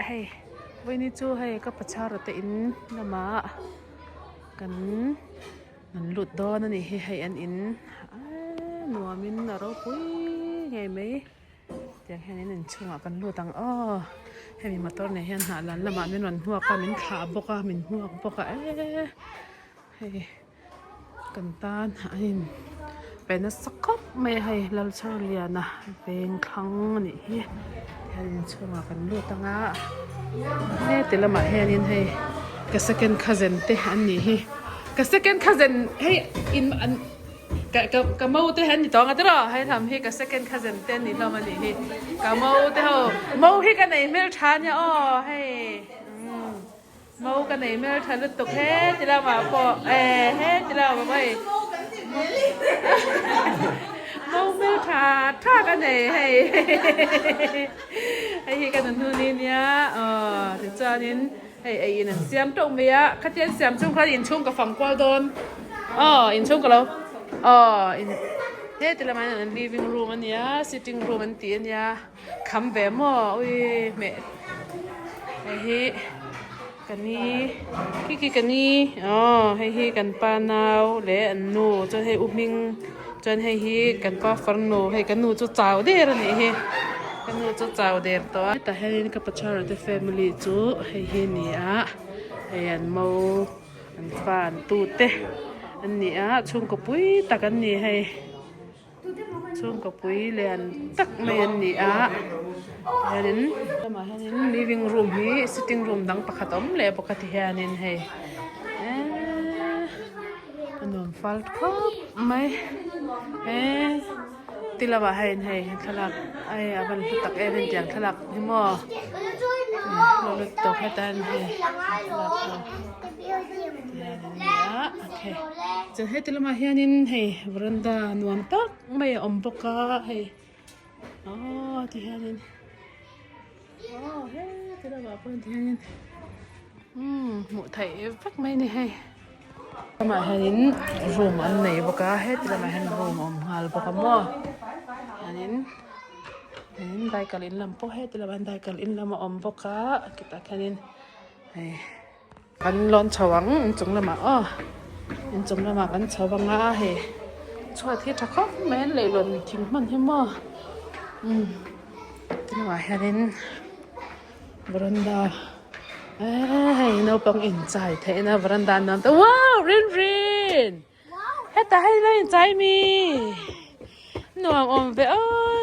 ให้วันนี้จูให้ก็ประชารัฐอินนะมากันนั่นหลุดดอนนี่ให้อันอินหนัวมินนะเราปุ้ยไงไหมอย่างแค่นี้หนึ่งช่วงกันหลุดตังให้มีมาต้นในเฮียนหาลันละมามินวันหัวก็มินขาบกมินหัวบกให้กันตานอันเป็นสักคบไม่ให้ลัลชาเลียนะเป็นครั้งนี่ให้ช่วงกันหลุดตังให้แต่ละมาให้อันให้ก็ second cousin เตะอันนี้ก็ second cousin ให้อินอันก็มาอุตหันนี่ต้องกันตลอดให้ทำให้ก็ second cousin เต้นนี่เรามานี่ก็มาอุตเขามาให้กันในเมลชานเนี่ยให้มากันในเมลชานลุตุกให้ที่เรามาพอให้ที่เรามาไปมาเมลชานท่ากันในให้กันนั่นนู่นนี่เนี่ยถึงจะนี้ไอ้นั่นเสียมตรงเมียข้าเจ้าเสียมช่วงเขาอินช่วงกับฝั่งกวาดโดนอินช่วงกับเราอินเฮ้ยแต่ละมันนั่น living room อันเนี้ย sitting room อันตีอันเนี้ยคำแบบมั่วอุ้ยแม่ไอ้เฮ้กันนี้กี่กันนี้ให้กันปานาวเละอันนูจนให้อุ้มมิงจนให้กันป้าฟังนูให้กันนูจุดเจ้าเด้อนี่เฮ้กันนูจุดเจ้าเด้อตัวแต่ให้นี่กับประชาชน family จุให้เนี่ยให้อันเมาอันฟ้าอันตูเต้อันนี้ช่วงกับปุ้ยตักอันนี้ให้ช่วงกับปุ้ยเรียนตักไม่อันนี้เห็นจะมาเห็น living room นี้ sitting room ดังปกติเลยปกติเห็นให้อันนู้นฟัลครับไม่ที่เรามาเห็นให้ทลักบันตักเป็นอย่างทลักที่มั่วเราลุกตกให้ตันให้โอเคจะให้ที่เรามาเห็นให้บรันดานวมตักไม่อมปกาให้ที่เห็นเฮ้ที่เรามาเพิ่งที่เห็นหมูไทยฟักไม่นี่ให้มาเห็นรูมอันไหนปกาให้ที่เรามาเห็นรูมอมหาลปกามั่วเห็นได้กลินลำโพให้ที่เราบันได้กลินลำอมปกาkita kanin kan lon chawang chung lama chung lama kan chawanga he chua thi thakho men le lon thing man he mo tin wa hanin veranda no pang in chai the na veranda nam ta wow rin heta hai la in chai mi nuang om ve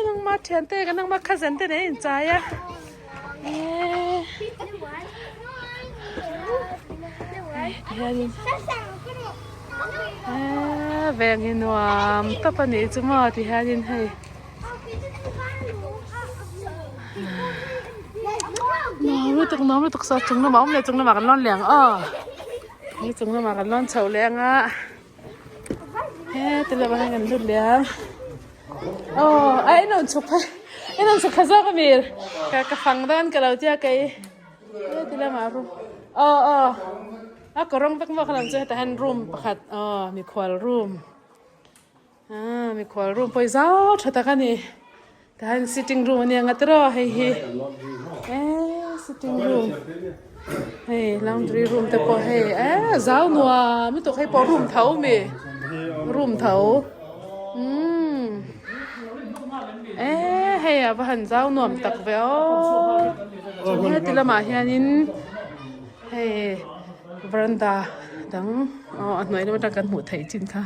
nang ma thian te kan nang ma khazen te ne in chai ya vàng hình hoa tập anh ấy chứ mà thì hai nhìn hay nó mới tục sao chúng nó bóng này chúng nó mặc lon lẻng như chúng nó mặc lon sầu lẻng thế là bạn gần lụt lẻng nó chụp khá rõ cái miệng cái phẳng đơn cái đầu chia cái thế là mà rồiก็ร้องตักว่าขลังจะแต่ฮันรูมประคัดมีควอลรูมมีควอลรูมไปเจ้าชัดกันนี่แต่ฮัน sitting room เนี่ยงัดรอให้sitting room laundry room แต่พอให้เจ้าหนัวไม่ต้องให้พอรูมเท้ามีรูมเท้าให้บ้านเจ้าหน่วมตักเวลให้ติละมาเฮียนินให้บรันดาดังอันไหนเราดังกันหมดไทยจริงค่ะ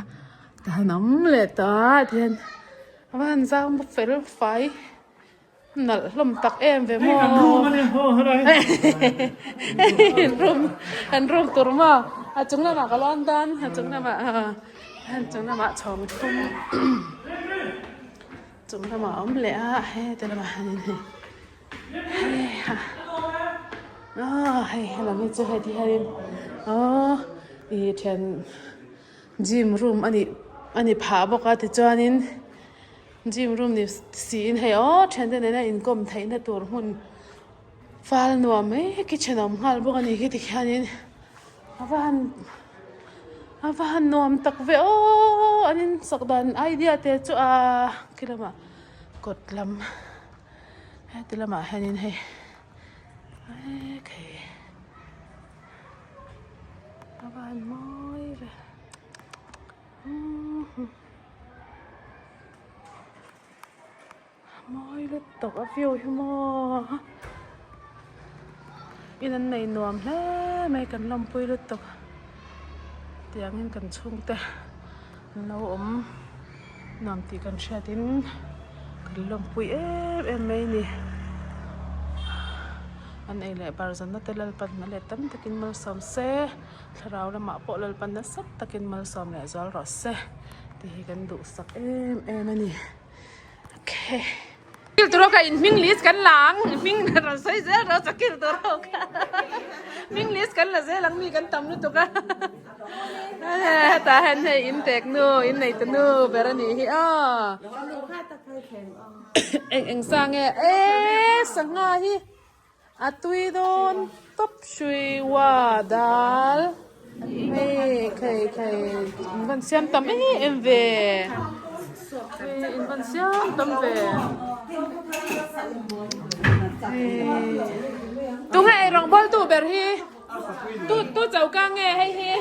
แต่น้ำเล็ดตาเทียนบ้านเจ้าบุฟเฟ่ต์ไฟนั่นลมตักเอ็มไปหมดรูมตัวมาจุงน้ำมาก็ร้อนดันจุงน้ำมาชงทุ่มจุงน้ำมาอมเละให้แต่ละมาเนี่ยให้เราไม่เจอที่ฮันอีเทนจิมรูมอันนี้ผาบอกว่าที่จอนินจิมรูมนี่สีนให้เทนเดนอินคอมไทยนะตัวหุ่นฟ้าหนัวไหมกิจนอมฮัลบอกอันนี้ที่ฮันนินอาวันนวมตักเวอันนี้สักดันไอเดียเตจูคิดละมากดลำให้ติละมาฮันนินให้ โอเคอาบานม้อยเลยม้อยเลยตกอ่ะฟิวหิมออีนั่นในนวมแล้วไม่กันลมปุยเลยตกเตียงเห็นกันชุ่งแต่เรานวมตีกันเช็ดินกันลมปุยไม่นี่อันนี้แหละบาร์ซันนั่นแต่ละปันนั่นแหละตั้มตะกินมัลซอมเซ่ถ้าเราละมาปอละปันนั่นสักตะกินมัลซอมแหละจอลรอเซ่ที่กันดูสักไม่นี่โอเคกิลตัวเรากันมิงลิสกันหลังมิงเราใส่เสื้อเราจะกิลตัวเรากันมิงลิสกันละเสื้อหลังมีกันตำนู่นตัวกันตาเห็นให้อินเทคโนอินในตัวโนแบบนี้อ๋อเอ็งสร้างสังหารatuy don top shui wa dal kay invan siam tam em về invan siam tam về tu ngay rong bol tu ber hi tu chau ka nghe hay hi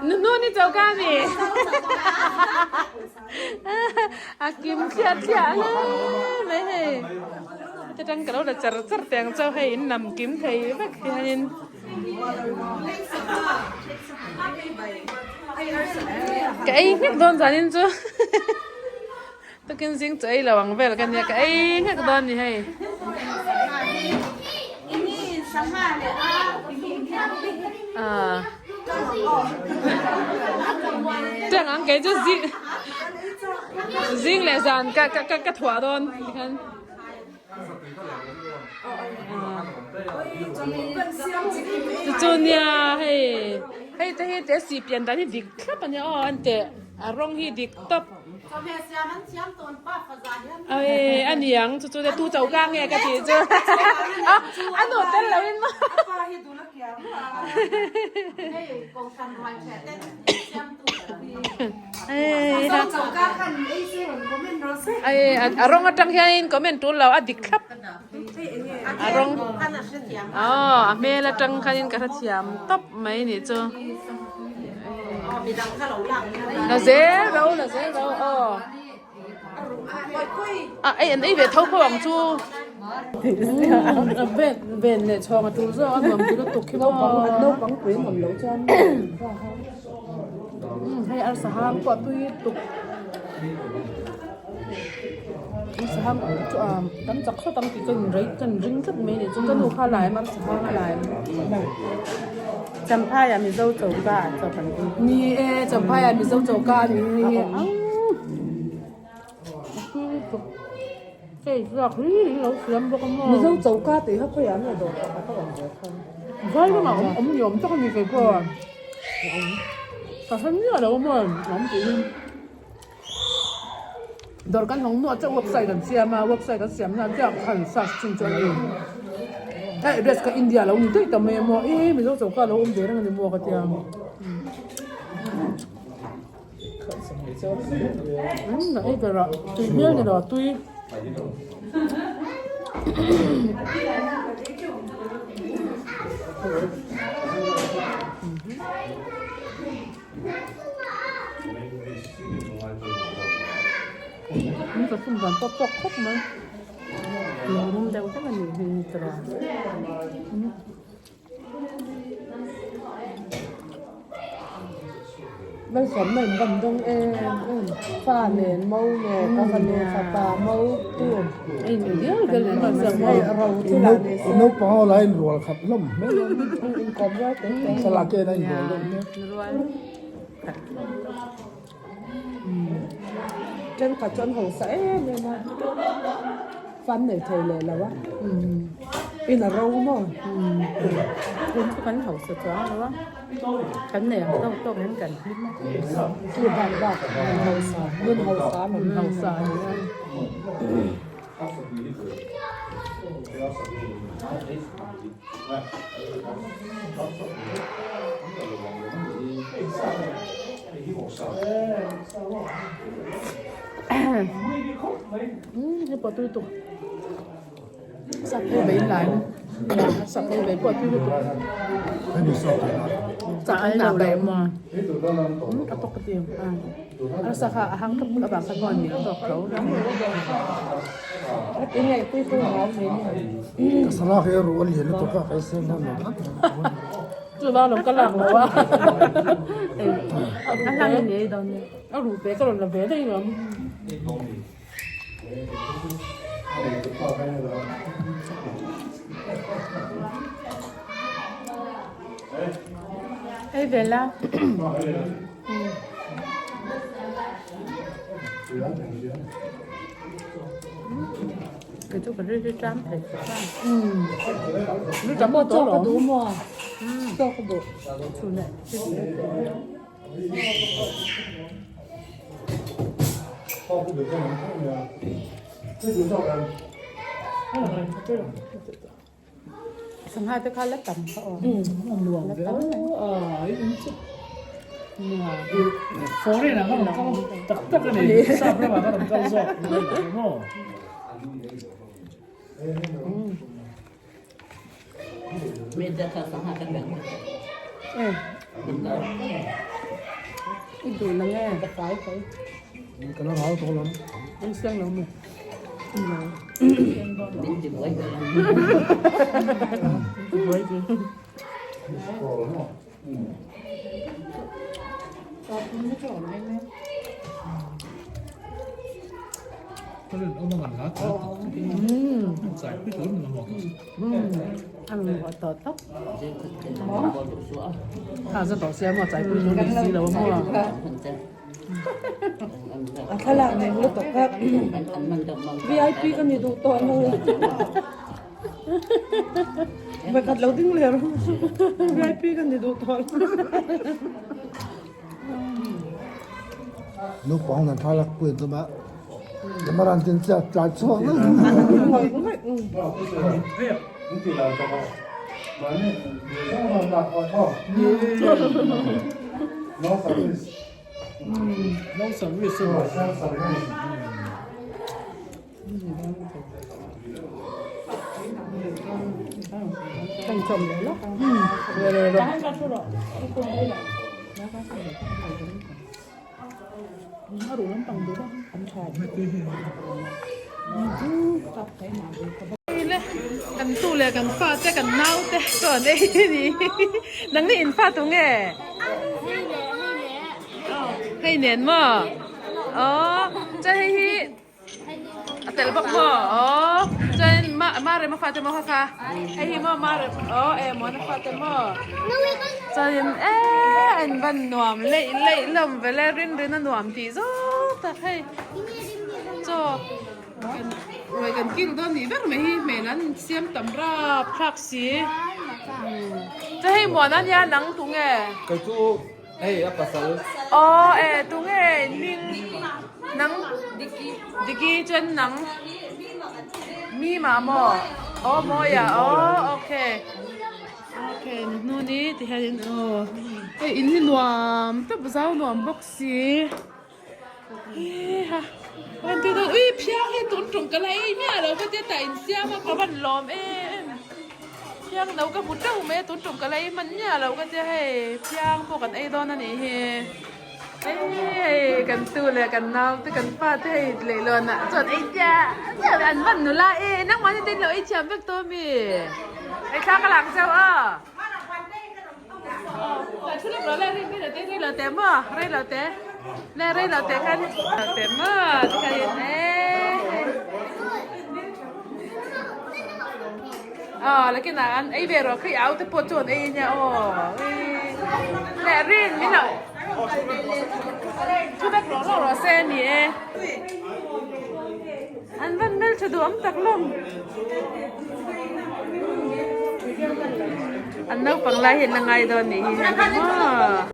nu ni chau ka ni akim khia khia le meจะจังกระโดดจะจัดแต่งเจ้าให้นำกิ้มให้แบบนี้ไก่เงี้ยโดนจานินจูต้องกินสิ่งใจระวังเวลกันเนี่ยไก่เงี้ยโดนนี่ให้จังอันไก่จะซิงเลยจานกะถั่วโดนกันจุนเนี่ยให้แต่สีเปลี่ยนแต่ที่ดิกครับอันนี้อันเตะร้องให้ดิกตบอันนี้ยังจุๆแต่ตู้เจ้ากางไงกะทิจุอันนู้นเต้นแล้วเห็นมั้ยร้องอันจังเฮียนคอมเมนต์ตัวเราอดีครับร้องเมลจังคันกระเทียมตบไหมนี่จูเราเสียเราอันนี้เวทเท่าพวังจูเบนเนี่ยชอบมาดูซะอันนั้นมันก็ตกขี้ว่าน้องฟังเพลงของเราจันให้อาสาหกว่าตุยตุกอาสาหตั้งจักรตั้งที่กันริงกันไม่เนี่ยจนกันดูข้าหลายมันสาหหลายจำผ้าอย่ามีเจ้าโจกาเจ้าพันธุ์มีจำพายมีเจ้าโจกามีเฮ้ยอยากเราเสียมบอกมั้งมีเจ้าโจกาตีเขาพยายามเลยโดดเขาหวังเยอะขึ้นใช่ก็หนังยอมต้องมีใครก่อนแต่ฉันเนี่ยเราเหมือนน้องจีนโดนกันน้องนวดจะเว็บไซต์กันเสียมาเว็บไซต์กันเสียมาจากขันสัตว์จริงจังเองเรสกับอินเดียเราหนีด้วยแต่เมย์มัวมีเจ้าโจกาเราเดี๋ยวนั่งในมัวกันเตียงแต่ละตุยเนี่ยเนี่ยตุยนี่ก็สุ่มกันปอกครบมั้ยนุ่มเดาแต่มันอยู่ตลอดมันสมเหมือนกันตรงฟ้าเนนเมาเนกาฟันเนสตาเมาตัวเดี๋ยวกันเลยมันจะให้เราที่เรานกป้าอะไรรัวครับล่มไม่ล่มอินคอมว่าเต็มสลากเกนรัวล่มเนี่ยจนกัดจนหัวใสเนี่ยนะฟันเหนื่อยเทเลยแล้ววะอินเราเนาะคุณฟันเขาสุดจ้าแล้ววะฟันเหนื่อยต้องนั้นกันคือบ้านบ้านหัวสาเงินหัวสามันหัวสาให้ปอตุยตุกสักเบย์หลาย สักเลยปวดที่หัว ไม่มีสอบเลยนะ จากอันหนาแบบมาเอาปกติอันสักหังกับกระบะสักก่อนเนี่ยบอกเขาแล้วเป็นไงตุ้ยตุ้ยหอมเลยเนี่ย สลากเอรู้ว่าเหรียญตัวก็ไปเส้นนั่นนะ จุดบ้านเราก็หลังแล้วว่าอะไรเนี่ยตอนนี้เอารูปเป๊ะก็หล่นละเป๊ะได้ยัง Hey Bella. Cái chỗ cái rơi trám phải nó trám bao to đủ mà cho cái đủ chủ này xong hai cái khai lát tầm họ luồng lát tầm phố này là nó không tập tất cả này sao nó mà nó làm cao giọt đúng không Mình đã thở sống hai cái miệng. ít đủ là nghe cái cái nó nói to lắm anh xem là một Mình chỉ mới cái này ông mà ngã giải quyết tốt là một ăn gọi tờ tóc bỏ đủ sữa. à rất bảo xem mà giải quyết nó đi xí là mua Akala na yung luto ka. VIP ka ni Duto. May kadlaw din lero. VIP ka ni Duto. lúc bóng là thay lạc quyền tôi bác để mà làm tiền trả trả cho nó nông sản việt sinh thành chồng đấy lắm nó đủ lắm bằng đủ đó anh thèmกันตู้เลยกันฟ้าแต่กันเน่าแต่ก่อนไอ้ที่นี่นังนี่อินฟ้าตรงไงให้เนียนมั้งอ๋อจะให้ฮีแต่ละบอกมั้งอ๋อจะมาเรมาฟ้าจะมาฟ้าให้ฮีมาเรอ๋อมันฟ้าจะมาจะเห็นอันบันนวมเล่ลมเวลารินนั่นนวมที่จ้าแต่ให้จ้าไว้กันกินตอนนี้แบบไม่แม่นั้นเสียมตำราพักสีจะให้หมอนั้นยาหนังตุงเอ๋ cái chú ấy apa sal อ๋อตุงเอ๋ลิงหนังดิกี้จนหนังมีหมาหมออ๋อหมอยาอ๋อโอเคนู่นนี่ที่เห็นอินนี่นวมแต่ภาษานวมบ็อกซี่ฮะวันที่ตัวเพียงให้ตุนตรงกันเลยเนี่ยเราก็จะแต่อินเสียมากกว่าวันล้อมเพียงเราก็พูดเจ้าแม่ตุนตรงกันเลยมันเนี่ยเราก็จะให้เพียงพวกกันตอนนั้นกันตู้เลยกันน้ำที่กันฟาดให้เลยล้นอ่ะจนจ้าอันวันนู้นละนั่งวันที่ติดเราเชื่อมเบกตัวมีข้ากำลังเจ้าแต่ชุดเราเล่นนี่เราเต้นเราเต็มอ่ะเล่นเราเต้นเล่นเราเต้นกันเราเต็มอ่ะที่กันแล้วกินอะไรไอ้เบรอคือเอาแต่ปวดจนเนี่ยแต่รินไม่หน่อยชุดแบบเราเส้นนี่อันวันเมื่อชุดดวงตักลมอันนั้นฟังไรเห็นยังไงตอนนี้